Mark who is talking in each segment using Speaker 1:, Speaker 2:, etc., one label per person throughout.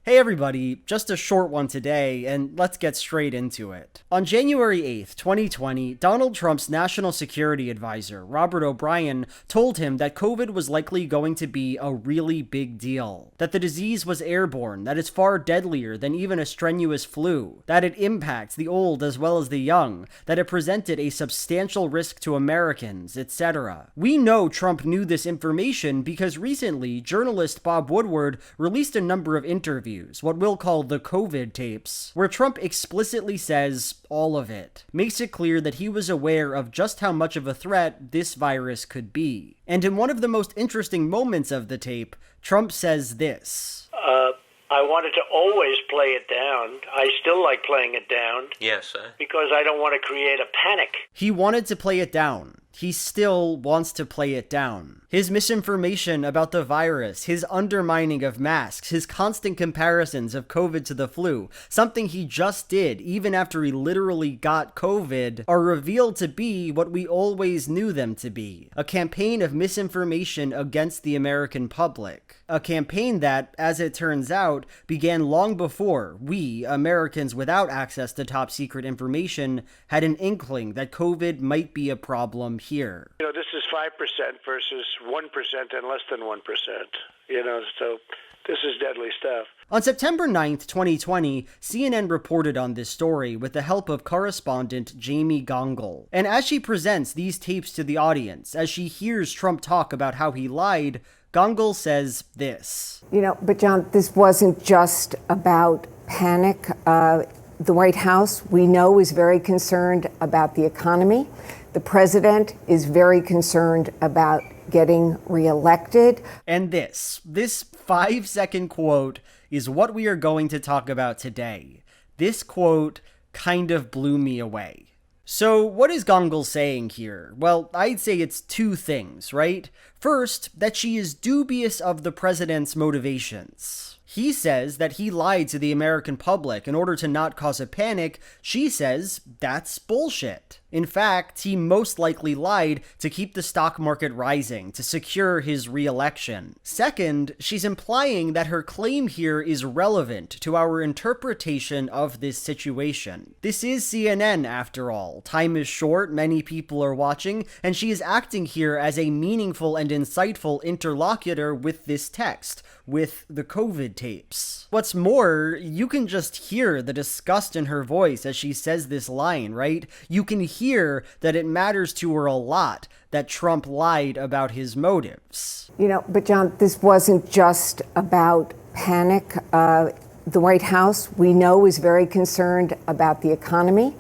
Speaker 1: Hey everybody, just a short one today, and let's get straight into it. On January 8th, 2020, Donald Trump's national security advisor, Robert O'Brien, told him that COVID was likely going to be a really big deal, that the disease was airborne, that it's far deadlier than even a strenuous flu, that it impacts the old as well as the young, that it presented a substantial risk to Americans, etc. We know Trump knew this information because recently, journalist Bob Woodward released a number of interviews, what we'll call the COVID tapes, where Trump explicitly says all of it, makes it clear that he was aware of just how much of a threat this virus could be. And in one of the most interesting moments of the tape, Trump says this.
Speaker 2: I wanted to always play it down. I still like playing it down.
Speaker 3: Yes,
Speaker 2: because I don't want to create a panic.
Speaker 1: He wanted to play it down. He still wants to play it down. His misinformation about the virus, his undermining of masks, his constant comparisons of COVID to the flu, something he just did even after he literally got COVID, are revealed to be what we always knew them to be. A campaign of misinformation against the American public. A campaign that, as it turns out, began long before we, Americans without access to top secret information, had an inkling that COVID might be a problem here.
Speaker 2: This is 5% versus 1% and less than 1%. So this is deadly stuff.
Speaker 1: On September 9th, 2020, CNN reported on this story with the help of correspondent Jamie Gongol. And as she presents these tapes to the audience, as she hears Trump talk about how he lied, Gongol says this.
Speaker 4: But John, this wasn't just about panic. The White House, we know, is very concerned about the economy. The president is very concerned about getting reelected.
Speaker 1: And this 5-second quote is what we are going to talk about today. This quote kind of blew me away. So what is Gongol saying here? Well, I'd say it's two things, right? First, that she is dubious of the president's motivations. He says that he lied to the American public in order to not cause a panic. She says that's bullshit. In fact, he most likely lied to keep the stock market rising, to secure his re-election. Second, she's implying that her claim here is relevant to our interpretation of this situation. This is CNN, after all. Time is short, many people are watching, and she is acting here as a meaningful and insightful interlocutor with this text, with the COVID tapes. What's more, you can just hear the disgust in her voice as she says this line, right? You can hear that it matters to her a lot that Trump lied about his motives.
Speaker 4: But John, this wasn't just about panic. The White House, we know, is very concerned about the economy.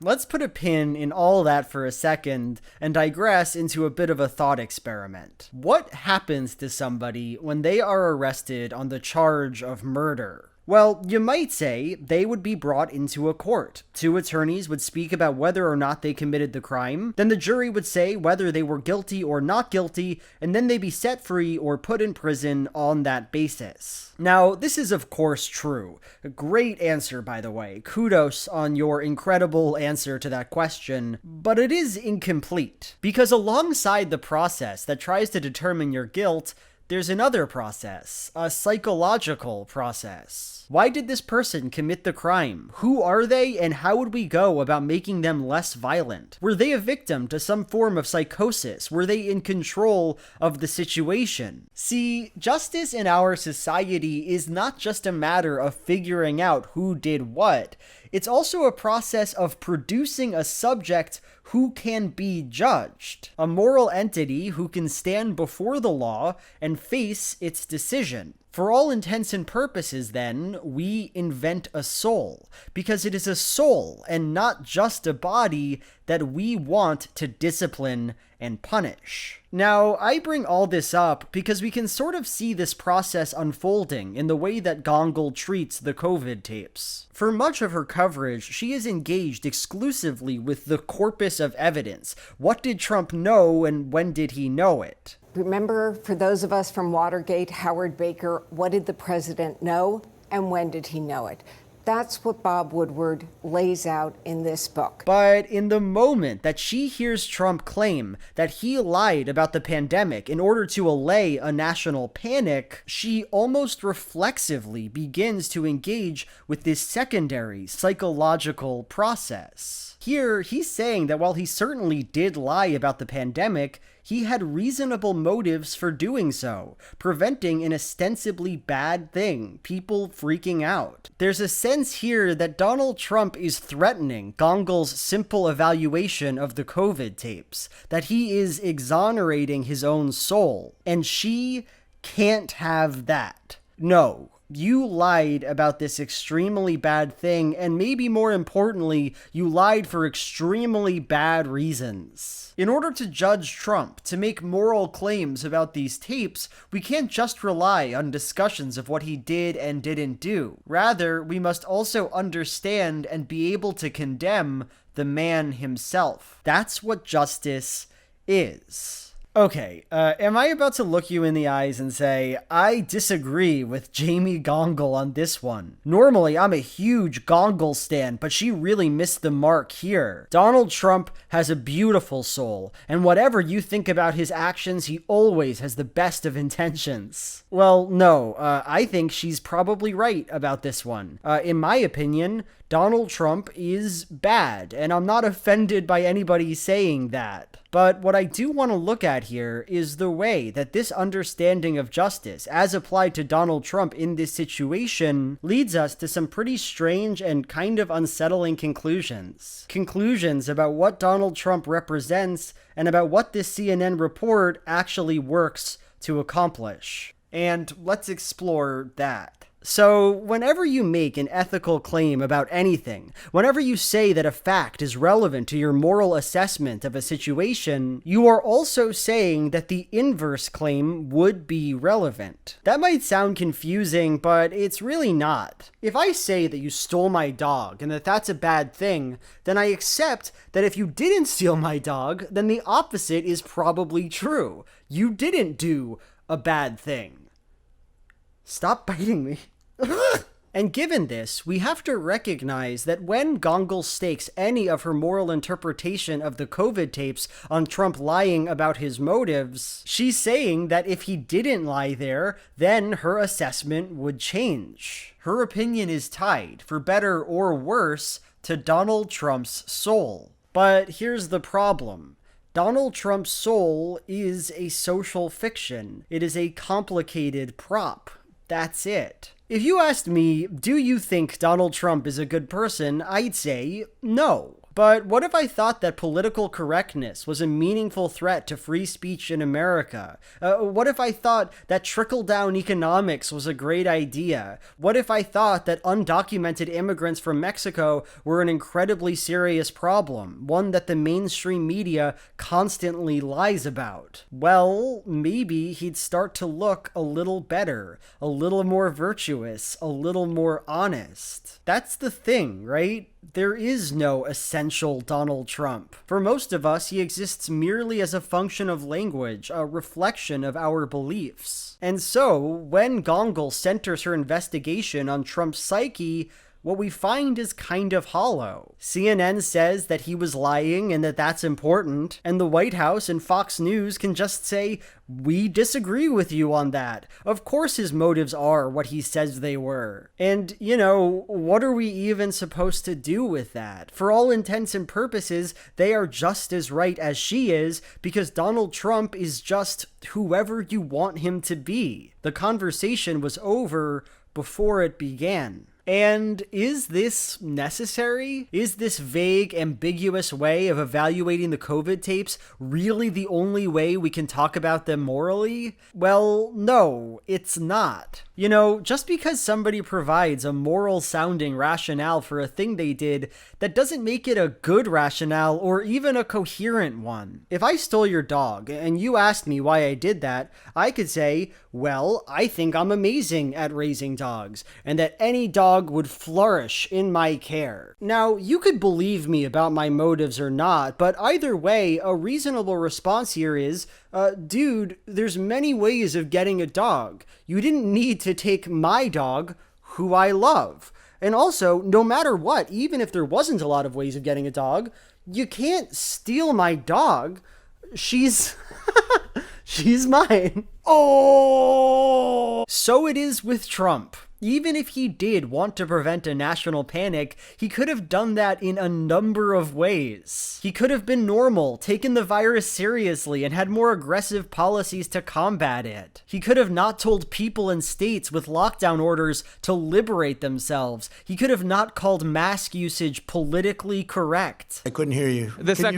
Speaker 1: Let's put a pin in all that for a second and digress into a bit of a thought experiment. What happens to somebody when they are arrested on the charge of murder? Well, you might say they would be brought into a court. Two attorneys would speak about whether or not they committed the crime. Then the jury would say whether they were guilty or not guilty, and then they'd be set free or put in prison on that basis. Now, this is of course true. A great answer, by the way. Kudos on your incredible answer to that question. But it is incomplete. Because alongside the process that tries to determine your guilt, there's another process, a psychological process. Why did this person commit the crime? Who are they, and how would we go about making them less violent? Were they a victim to some form of psychosis? Were they in control of the situation? See, justice in our society is not just a matter of figuring out who did what. It's also a process of producing a subject who can be judged, a moral entity who can stand before the law and face its decision. For all intents and purposes, then, we invent a soul, because it is a soul and not just a body that we want to discipline and punish. Now, I bring all this up because we can sort of see this process unfolding in the way that Gongol treats the COVID tapes. For much of her coverage, she is engaged exclusively with the corpus of evidence. What did Trump know and when did he know it?
Speaker 4: Remember, for those of us from Watergate, Howard Baker, what did the president know and when did he know it? That's what Bob Woodward lays out in this book.
Speaker 1: But in the moment that she hears Trump claim that he lied about the pandemic in order to allay a national panic, she almost reflexively begins to engage with this secondary psychological process. Here, he's saying that while he certainly did lie about the pandemic, he had reasonable motives for doing so, preventing an ostensibly bad thing, people freaking out. There's a sense here that Donald Trump is threatening Gongel's simple evaluation of the COVID tapes, that he is exonerating his own soul, and she can't have that. No. You lied about this extremely bad thing, and maybe more importantly, you lied for extremely bad reasons. In order to judge Trump, to make moral claims about these tapes, we can't just rely on discussions of what he did and didn't do. Rather, we must also understand and be able to condemn the man himself. That's what justice is. Okay, am I about to look you in the eyes and say, I disagree with Jamie Gongol on this one? Normally, I'm a huge Gongol stan, but she really missed the mark here. Donald Trump has a beautiful soul, and whatever you think about his actions, he always has the best of intentions. Well, no, I think she's probably right about this one. In my opinion, Donald Trump is bad, and I'm not offended by anybody saying that. But what I do want to look at here is the way that this understanding of justice, as applied to Donald Trump in this situation, leads us to some pretty strange and kind of unsettling conclusions. Conclusions about what Donald Trump represents and about what this CNN report actually works to accomplish. And let's explore that. So, whenever you make an ethical claim about anything, whenever you say that a fact is relevant to your moral assessment of a situation, you are also saying that the inverse claim would be relevant. That might sound confusing, but it's really not. If I say that you stole my dog and that that's a bad thing, then I accept that if you didn't steal my dog, then the opposite is probably true. You didn't do a bad thing. Stop biting me. And given this, we have to recognize that when Gongol stakes any of her moral interpretation of the COVID tapes on Trump lying about his motives, she's saying that if he didn't lie there, then her assessment would change. Her opinion is tied, for better or worse, to Donald Trump's soul. But here's the problem. Donald Trump's soul is a social fiction. It is a complicated prop. That's it. If you asked me, do you think Donald Trump is a good person, I'd say no. But what if I thought that political correctness was a meaningful threat to free speech in America? What if I thought that trickle-down economics was a great idea? What if I thought that undocumented immigrants from Mexico were an incredibly serious problem, one that the mainstream media constantly lies about? Well, maybe he'd start to look a little better, a little more virtuous, a little more honest. That's the thing, right? There is no essential Donald Trump. For most of us, he exists merely as a function of language, a reflection of our beliefs. And so, when Gongol centers her investigation on Trump's psyche, what we find is kind of hollow. CNN says that he was lying and that that's important, and the White House and Fox News can just say, we disagree with you on that. Of course his motives are what he says they were. And, what are we even supposed to do with that? For all intents and purposes, they are just as right as she is, because Donald Trump is just whoever you want him to be. The conversation was over before it began. And is this necessary? Is this vague, ambiguous way of evaluating the COVID tapes really the only way we can talk about them morally? Well, no, it's not. Just because somebody provides a moral-sounding rationale for a thing they did, that doesn't make it a good rationale or even a coherent one. If I stole your dog and you asked me why I did that, I could say, well, I think I'm amazing at raising dogs, and that any dog would flourish in my care. Now, you could believe me about my motives or not, but either way, a reasonable response here is, dude, there's many ways of getting a dog. You didn't need to take my dog, who I love. And also, no matter what, even if there wasn't a lot of ways of getting a dog, you can't steal my dog. She's she's mine. Oh! So it is with Trump. Even if he did want to prevent a national panic, he could have done that in a number of ways. He could have been normal, taken the virus seriously, and had more aggressive policies to combat it. He could have not told people in states with lockdown orders to liberate themselves. He could have not called mask usage politically correct.
Speaker 3: I couldn't hear you.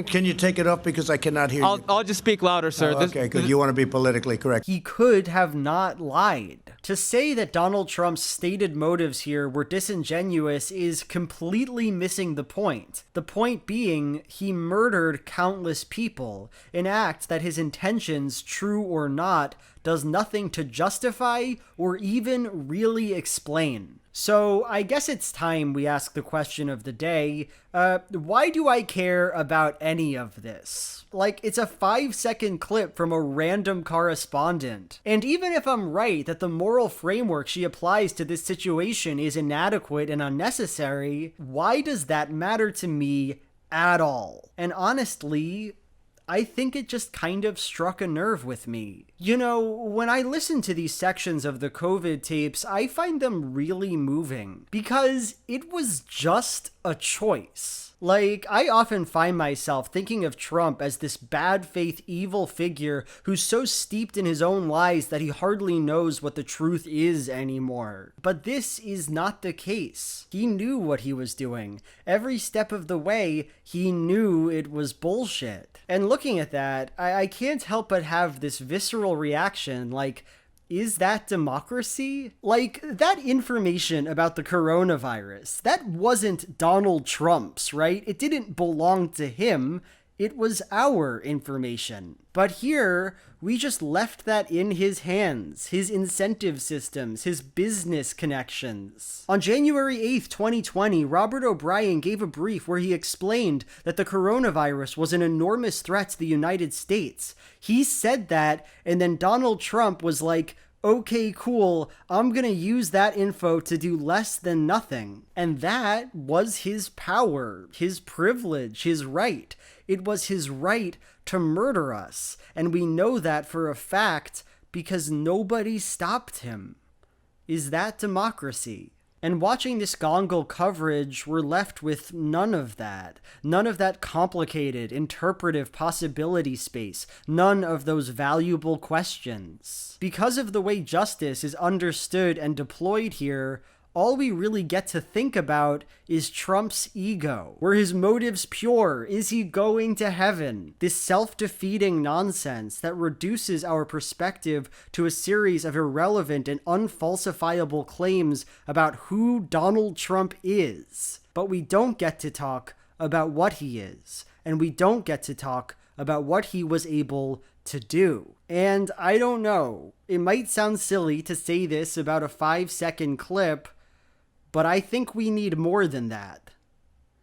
Speaker 3: Can you take it up because I cannot hear you?
Speaker 5: I'll just speak louder, sir.
Speaker 3: Oh, okay, good. You want to be politically correct.
Speaker 1: He could have not lied. To say that Donald Trump's stated motives here were disingenuous is completely missing the point. The point being, he murdered countless people, an act that his intentions, true or not, does nothing to justify or even really explain. So I guess it's time we ask the question of the day, why do I care about any of this? Like, it's a 5-second clip from a random correspondent. And even if I'm right that the moral framework she applies to this situation is inadequate and unnecessary, why does that matter to me at all? And honestly, I think it just kind of struck a nerve with me. You know, when I listen to these sections of the COVID tapes, I find them really moving because it was just a choice. Like, I often find myself thinking of Trump as this bad faith evil figure who's so steeped in his own lies that he hardly knows what the truth is anymore. But this is not the case. He knew what he was doing. Every step of the way, he knew it was bullshit. And looking at that, I can't help but have this visceral reaction like, is that democracy? Like, that information about the coronavirus, that wasn't Donald Trump's, right? It didn't belong to him. It was our information. But here, we just left that in his hands, his incentive systems, his business connections. On January 8th, 2020, Robert O'Brien gave a brief where he explained that the coronavirus was an enormous threat to the United States. He said that, and then Donald Trump was like, okay, cool, I'm gonna use that info to do less than nothing. And that was his power, his privilege, his right. It was his right to murder us. And we know that for a fact because nobody stopped him. Is that democracy? And watching this Gongol coverage, we're left with none of that. None of that complicated, interpretive possibility space. None of those valuable questions. Because of the way justice is understood and deployed here, all we really get to think about is Trump's ego. Were his motives pure? Is he going to heaven? This self-defeating nonsense that reduces our perspective to a series of irrelevant and unfalsifiable claims about who Donald Trump is. But we don't get to talk about what he is, and we don't get to talk about what he was able to do. And I don't know, it might sound silly to say this about a 5-second clip, but I think we need more than that.